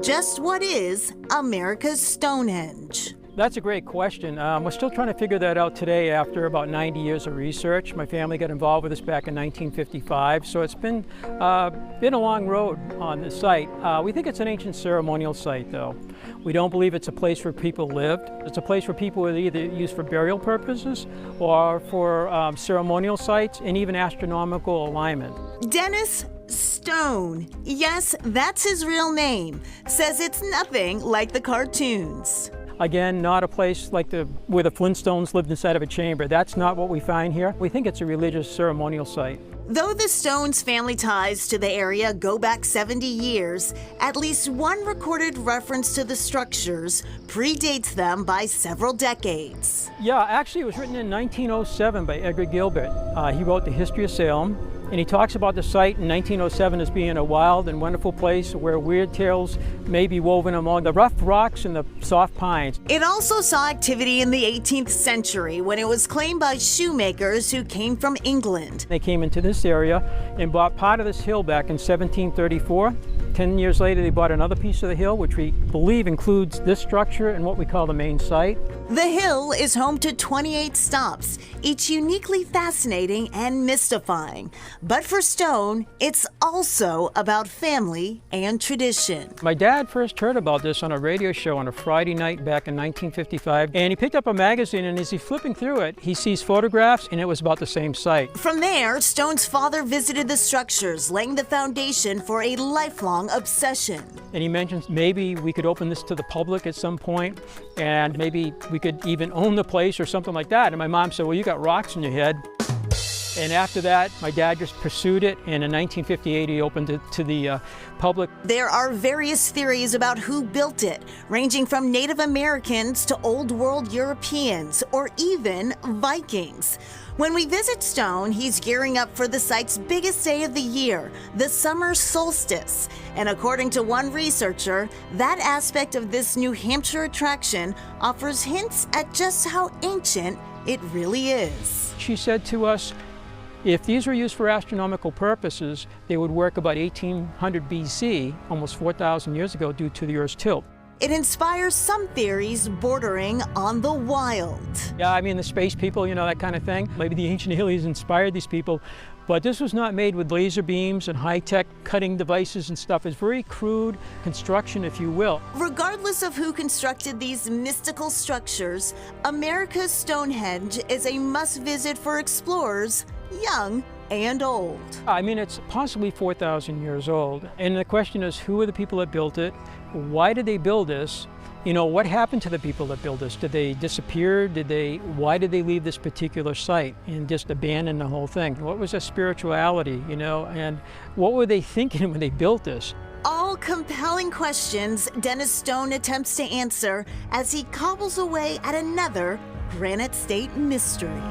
just what is America's Stonehenge? That's a great question. We're still trying to figure that out today after about 90 years of research. My family got involved with this back in 1955, so it's been a long road on this site. We think it's an ancient ceremonial site, though. We don't believe it's a place where people lived. It's a place where people were either used for burial purposes or for ceremonial sites and even astronomical alignment. Dennis Stone, yes, that's his real name, says it's nothing like the cartoons. Again, not a place like where the Flintstones lived inside of a chamber. That's not what we find here. We think it's a religious ceremonial site. Though the Stones' family ties to the area go back 70 years, at least one recorded reference to the structures predates them by several decades. Yeah, actually it was written in 1907 by Edgar Gilbert. He wrote The History of Salem, and he talks about the site in 1907 as being a wild and wonderful place where weird tales may be woven among the rough rocks and the soft pines. It also saw activity in the 18th century when it was claimed by shoemakers who came from England. They came into this area and bought part of this hill back in 1734. 10 years later, they bought another piece of the hill, which we believe includes this structure and what we call the main site. The hill is home to 28 stops, each uniquely fascinating and mystifying. But for Stone, it's also about family and tradition. My dad first heard about this on a radio show on a Friday night back in 1955, and he picked up a magazine, and as he's flipping through it, he sees photographs, and it was about the same site. From there, Stone's father visited the structures, laying the foundation for a lifelong obsession. And he mentions maybe we could open this to the public at some point, and maybe we could even own the place or something like that. And my mom said, well, you got rocks in your head. And after that, my dad just pursued it, and in 1958 he opened it to the public. There are various theories about who built it, ranging from Native Americans to Old World Europeans, or even Vikings. When we visit Stone, he's gearing up for the site's biggest day of the year, the summer solstice. And according to one researcher, that aspect of this New Hampshire attraction offers hints at just how ancient it really is. She said to us, if these were used for astronomical purposes, they would work about 1800 BC, almost 4,000 years ago, due to the Earth's tilt. It inspires some theories bordering on the wild. Yeah, I mean, the space people, you know, that kind of thing. Maybe the ancient aliens inspired these people, but this was not made with laser beams and high-tech cutting devices and stuff. It's very crude construction, if you will. Regardless of who constructed these mystical structures, America's Stonehenge is a must-visit for explorers, young and old. I mean, it's possibly 4,000 years old. And the question is, who are the people that built it? Why did they build this? You know, what happened to the people that built this? Did they disappear? Why did they leave this particular site and just abandon the whole thing? What was their spirituality, you know, and what were they thinking when they built this? All compelling questions Dennis Stone attempts to answer as he cobbles away at another Granite State mystery.